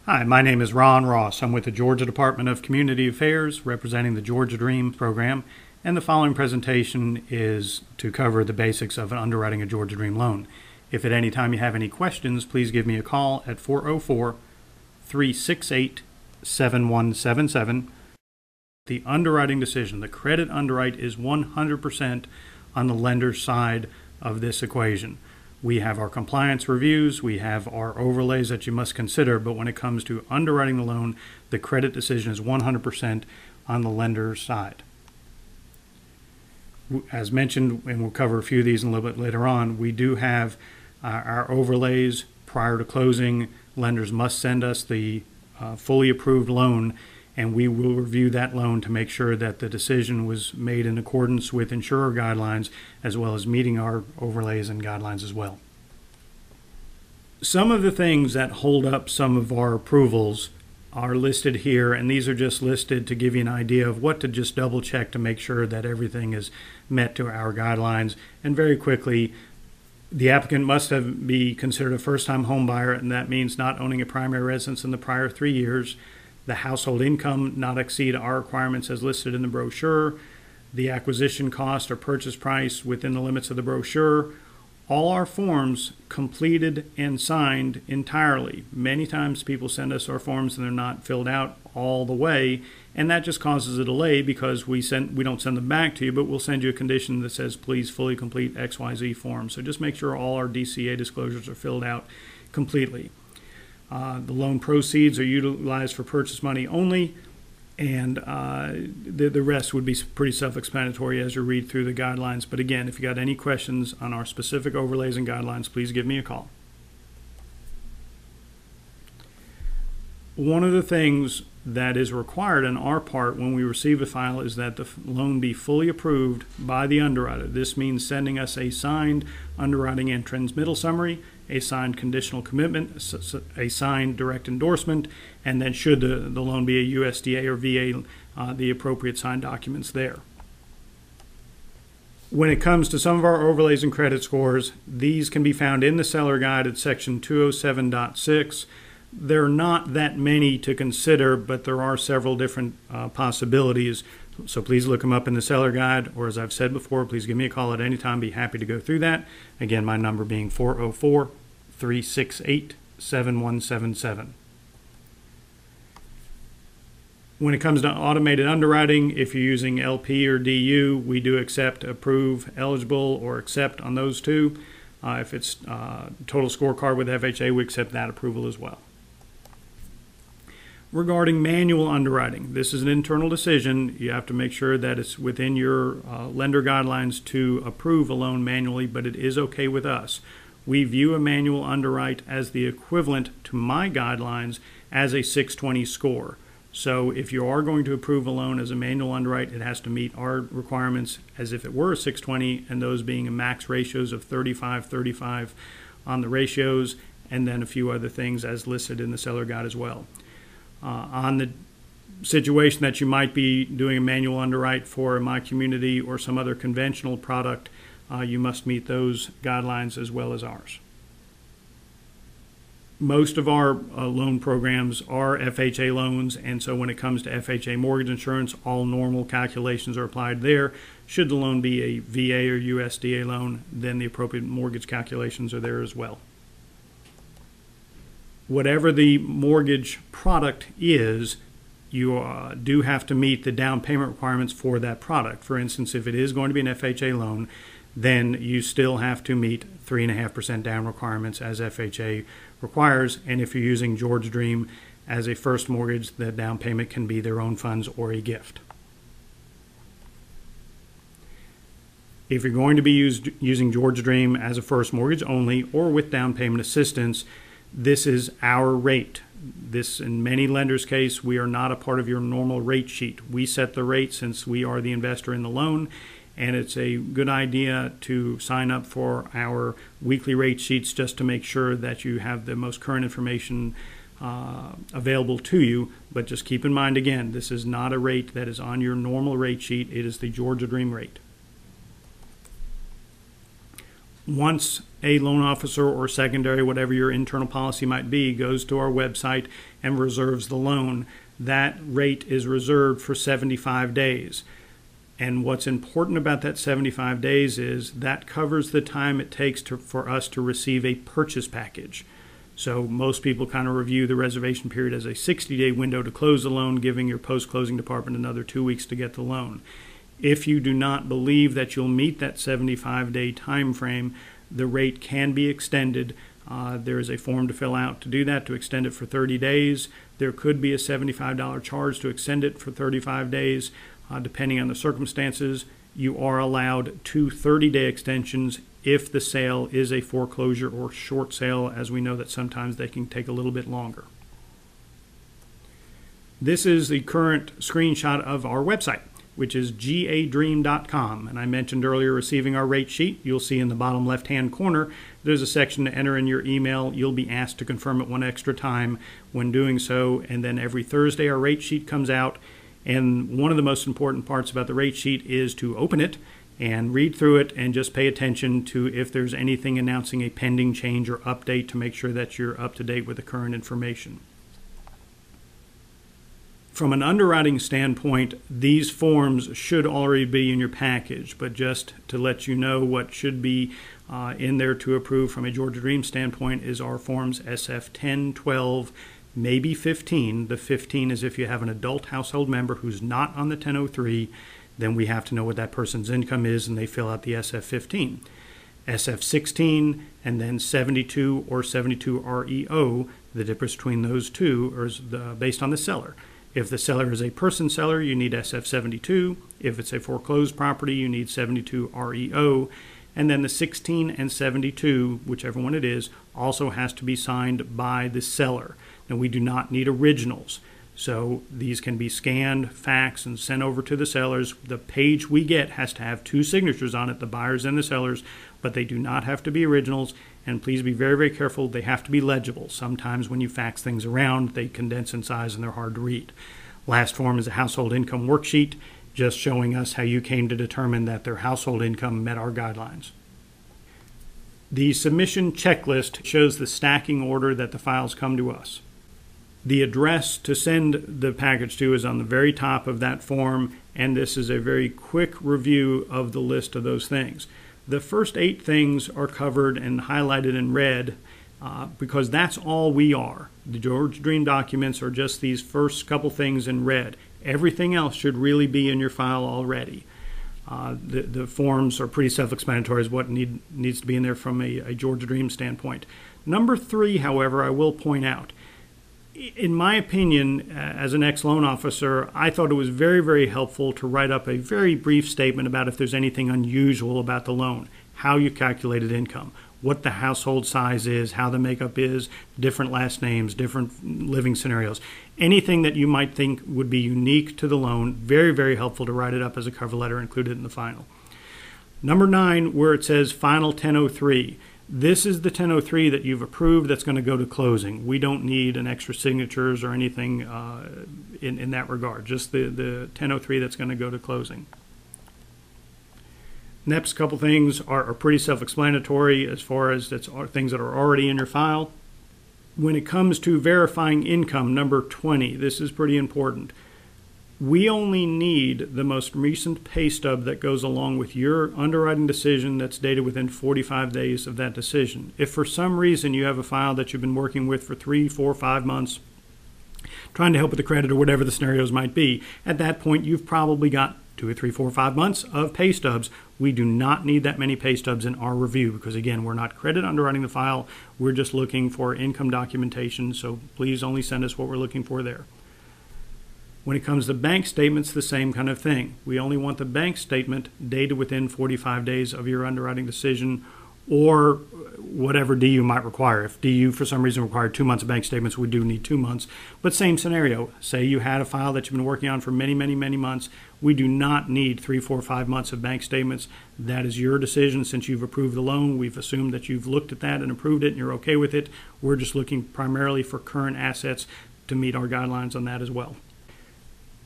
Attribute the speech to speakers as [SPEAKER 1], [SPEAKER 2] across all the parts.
[SPEAKER 1] Hi, my name is Ron Ross. I'm with the Georgia Department of Community Affairs, representing the Georgia Dream program, and the following presentation is to cover the basics of underwriting a Georgia Dream loan. If at any time you have any questions, please give me a call at 404-368-7177. The underwriting decision, the credit underwrite, is 100% on the lender's side of this equation. We have our compliance reviews, we have our overlays that you must consider, but when it comes to underwriting the loan, the credit decision is 100% on the lender's side. As mentioned, and we'll cover a few of these a little bit later on, we do have our overlays prior to closing. Lenders must send us the fully approved loan, and we will review that loan to make sure that the decision was made in accordance with insurer guidelines, as well as meeting our overlays and guidelines as well. Some of the things that hold up some of our approvals are listed here, and these are just listed to give you an idea of what to just double check to make sure that everything is met to our guidelines. And very quickly, the applicant must be considered a first-time home buyer, and that means not owning a primary residence in the prior 3 years. The household income not exceed our requirements as listed in the brochure. The acquisition cost or purchase price within the limits of the brochure. All our forms completed and signed entirely. Many times people send us our forms and they're not filled out all the way, and that just causes a delay because we don't send them back to you, but we'll send you a condition that says please fully complete XYZ form. So just make sure all our DCA disclosures are filled out completely. The loan proceeds are utilized for purchase money only, and the rest would be pretty self-explanatory as you read through the guidelines. But again, if you got any questions on our specific overlays and guidelines, please give me a call. One of the things that is required on our part when we receive a file is that the loan be fully approved by the underwriter. This means sending us a signed underwriting and transmittal summary, a signed conditional commitment, a signed direct endorsement, and then should the loan be a USDA or VA, the appropriate signed documents there. When it comes to some of our overlays and credit scores, these can be found in the seller guide at section 207.6. There are not that many to consider, but there are several different possibilities. So please look them up in the seller guide, or as I've said before, please give me a call at any time. Be happy to go through that. Again, my number being 404-368-7177. When it comes to automated underwriting, if you're using LP or DU, we do accept, approve, eligible, or accept on those two. If it's total scorecard with FHA, we accept that approval as well. Regarding manual underwriting, this is an internal decision. You have to make sure that it's within your lender guidelines to approve a loan manually, but it is okay with us. We view a manual underwrite as the equivalent to my guidelines as a 620 score. So if you are going to approve a loan as a manual underwrite, it has to meet our requirements as if it were a 620, and those being a max ratios of 35-35 on the ratios, and then a few other things as listed in the seller guide as well. On the situation that you might be doing a manual underwrite for My Community or some other conventional product, you must meet those guidelines as well as ours. Most of our loan programs are FHA loans, and so when it comes to FHA mortgage insurance, all normal calculations are applied there. Should the loan be a VA or USDA loan, then the appropriate mortgage calculations are there as well. Whatever the mortgage product is, you do have to meet the down payment requirements for that product. For instance, if it is going to be an FHA loan, then you still have to meet 3.5% down requirements as FHA requires. And if you're using Georgia Dream as a first mortgage, the down payment can be their own funds or a gift. If you're going to be using Georgia Dream as a first mortgage only or with down payment assistance, this is our rate. This, in many lenders' case, we are not a part of your normal rate sheet. We set the rate since we are the investor in the loan, and it's a good idea to sign up for our weekly rate sheets just to make sure that you have the most current information available to you, but just keep in mind again, this is not a rate that is on your normal rate sheet. It is the Georgia Dream rate. Once a loan officer or secondary, whatever your internal policy might be, goes to our website and reserves the loan, that rate is reserved for 75 days. And what's important about that 75 days is that covers the time it takes for us to receive a purchase package. So most people kind of review the reservation period as a 60-day window to close the loan, giving your post-closing department another 2 weeks to get the loan. If you do not believe that you'll meet that 75-day time frame, the rate can be extended. There is a form to fill out to do that, to extend it for 30 days. There could be a $75 charge to extend it for 35 days. Depending on the circumstances, you are allowed 2 30-day extensions if the sale is a foreclosure or short sale, as we know that sometimes they can take a little bit longer. This is the current screenshot of our website, which is gadream.com. And I mentioned earlier receiving our rate sheet. You'll see in the bottom left-hand corner, there's a section to enter in your email. You'll be asked to confirm it one extra time when doing so. And then every Thursday, our rate sheet comes out. And one of the most important parts about the rate sheet is to open it and read through it and just pay attention to if there's anything announcing a pending change or update to make sure that you're up to date with the current information. From an underwriting standpoint, these forms should already be in your package, but just to let you know what should be in there to approve from a Georgia Dream standpoint is our forms SF 10, 12, maybe 15. The 15 is if you have an adult household member who's not on the 1003, then we have to know what that person's income is, and they fill out the SF 15. SF 16, and then 72 or 72 REO, the difference between those two is based on the seller. If the seller is a person seller, you need SF 72. If it's a foreclosed property, you need 72 REO. And then the 16 and 72, whichever one it is, also has to be signed by the seller. Now, we do not need originals. So these can be scanned, faxed, and sent over to the sellers. The page we get has to have 2 signatures on it, the buyers and the sellers, but they do not have to be originals. And please be very, very careful. They have to be legible. Sometimes when you fax things around, they condense in size and they're hard to read. Last form is a household income worksheet, just showing us how you came to determine that their household income met our guidelines. The submission checklist shows the stacking order that the files come to us. The address to send the package to is on the very top of that form, and this is a very quick review of the list of those things. The first 8 things are covered and highlighted in red because that's all we are. The Georgia Dream documents are just these first couple things in red. Everything else should really be in your file already. The forms are pretty self-explanatory as what needs to be in there from a Georgia Dream standpoint. Number 3, however, I will point out, in my opinion, as an ex-loan officer, I thought it was very, very helpful to write up a very brief statement about if there's anything unusual about the loan, how you calculated income, what the household size is, how the makeup is, different last names, different living scenarios. Anything that you might think would be unique to the loan, very, very helpful to write it up as a cover letter, include it in the final. Number 9, where it says Final 1003. This is the 1003 that you've approved that's going to go to closing. We don't need an extra signatures or anything in that regard, just the 1003 that's going to go to closing. Next couple things are pretty self-explanatory as far as things that are already in your file. When it comes to verifying income, number 20, this is pretty important. We only need the most recent pay stub that goes along with your underwriting decision that's dated within 45 days of that decision. If for some reason you have a file that you've been working with for 3, 4, 5 months, trying to help with the credit or whatever the scenarios might be, at that point you've probably got 2 or 3, 4, 5 months of pay stubs. We do not need that many pay stubs in our review because, again, we're not credit underwriting the file. We're just looking for income documentation, so please only send us what we're looking for there. When it comes to bank statements, the same kind of thing. We only want the bank statement dated within 45 days of your underwriting decision or whatever DU might require. If DU for some reason required 2 months of bank statements, we do need 2 months. But same scenario. Say you had a file that you've been working on for many, many, many months. We do not need 3, 4, 5 months of bank statements. That is your decision since you've approved the loan. We've assumed that you've looked at that and approved it and you're okay with it. We're just looking primarily for current assets to meet our guidelines on that as well.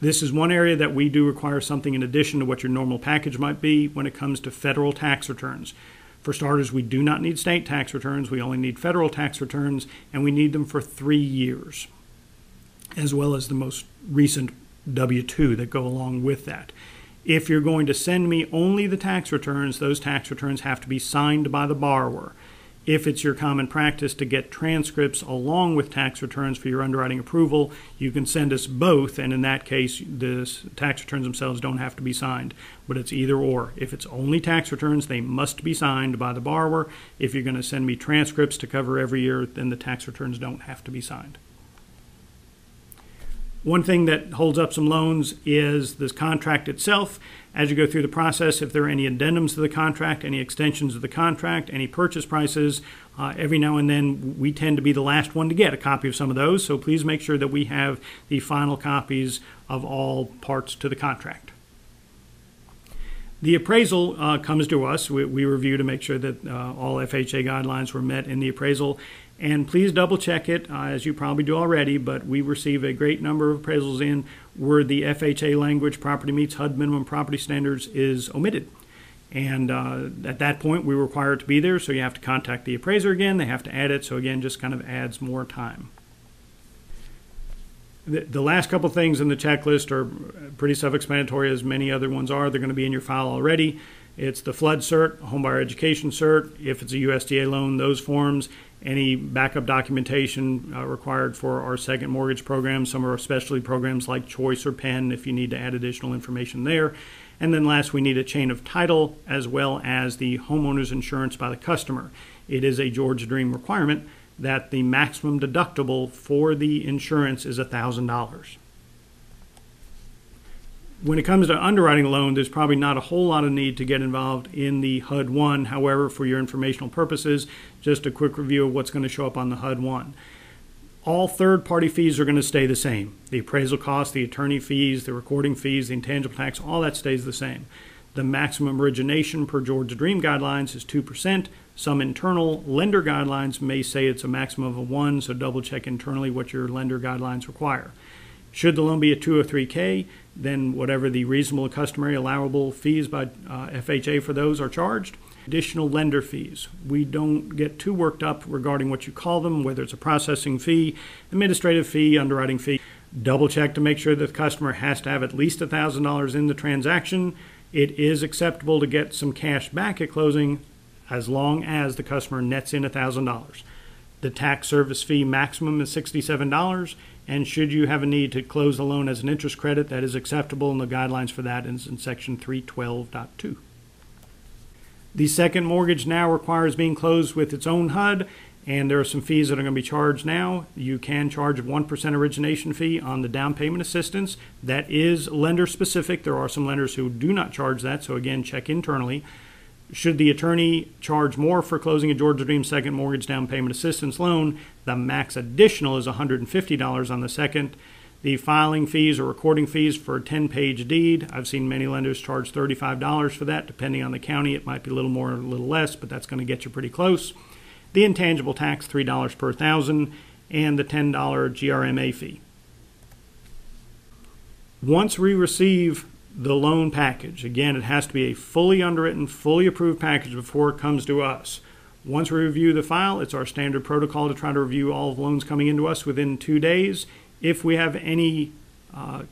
[SPEAKER 1] This is one area that we do require something in addition to what your normal package might be when it comes to federal tax returns. For starters, we do not need state tax returns. We only need federal tax returns, and we need them for 3 years, as well as the most recent W-2 that go along with that. If you're going to send me only the tax returns, those tax returns have to be signed by the borrower. If it's your common practice to get transcripts along with tax returns for your underwriting approval, you can send us both, and in that case, the tax returns themselves don't have to be signed. But it's either or. If it's only tax returns, they must be signed by the borrower. If you're going to send me transcripts to cover every year, then the tax returns don't have to be signed. One thing that holds up some loans is this contract itself. As you go through the process, if there are any addendums to the contract, any extensions of the contract, any purchase prices, every now and then we tend to be the last one to get a copy of some of those. So please make sure that we have the final copies of all parts to the contract. The appraisal comes to us. We review to make sure that all FHA guidelines were met in the appraisal. And please double check it, as you probably do already, but we receive a great number of appraisals in where the FHA language, property meets HUD minimum property standards, is omitted. And at that point, we require it to be there, so you have to contact the appraiser again. They have to add it, so again, just kind of adds more time. The last couple things in the checklist are pretty self-explanatory, as many other ones are. They're going to be in your file already. It's the flood cert, homebuyer education cert. If it's a USDA loan, those forms. Any backup documentation required for our second mortgage program. Some of our specialty programs like Choice or Penn, if you need to add additional information there. And then last, we need a chain of title as well as the homeowner's insurance by the customer. It is a Georgia Dream requirement that the maximum deductible for the insurance is $1,000. When it comes to underwriting a loan, there's probably not a whole lot of need to get involved in the HUD-1. However, for your informational purposes, just a quick review of what's going to show up on the HUD-1. All third-party fees are going to stay the same. The appraisal costs, the attorney fees, the recording fees, the intangible tax, all that stays the same. The maximum origination per Georgia Dream guidelines is 2%. Some internal lender guidelines may say it's a maximum of 1%, so double check internally what your lender guidelines require. Should the loan be a 203K, then whatever the reasonable and customary allowable fees by FHA for those are charged. Additional lender fees. We don't get too worked up regarding what you call them, whether it's a processing fee, administrative fee, underwriting fee. Double check to make sure that the customer has to have at least $1,000 in the transaction. It is acceptable to get some cash back at closing as long as the customer nets in $1,000. The tax service fee maximum is $67, and should you have a need to close the loan as an interest credit, that is acceptable, and the guidelines for that is in section 312.2. The second mortgage now requires being closed with its own HUD, and there are some fees that are going to be charged now. You can charge a 1% origination fee on the down payment assistance. That is lender specific. There are some lenders who do not charge that, so again, check internally. Should the attorney charge more for closing a Georgia Dream second mortgage down payment assistance loan, the max additional is $150 on the second. The filing fees or recording fees for a 10-page deed, I've seen many lenders charge $35 for that. Depending on the county, it might be a little more or a little less, but that's going to get you pretty close. The intangible tax, $3 per thousand, and the $10 GRMA fee. Once we receive the loan package, again, it has to be a fully underwritten, fully approved package before it comes to us. Once we review the file, it's our standard protocol to try to review all of the loans coming into us within 2 days. If we have any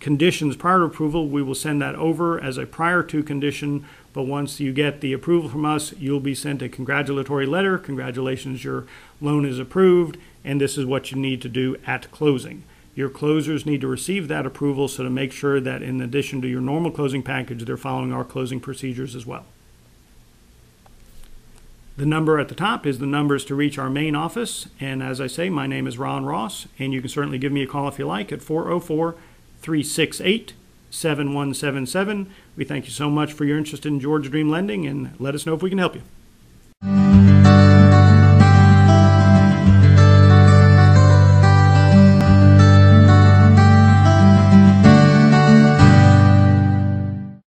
[SPEAKER 1] conditions prior to approval, we will send that over as a prior to condition. But once you get the approval from us, you'll be sent a congratulatory letter. Congratulations, your loan is approved, and this is what you need to do at closing. Your closers need to receive that approval, so to make sure that in addition to your normal closing package, they're following our closing procedures as well. The number at the top is the numbers to reach our main office. And as I say, my name is Ron Ross, and you can certainly give me a call if you like at 404-368-7177. We thank you so much for your interest in Georgia Dream Lending, and let us know if we can help you.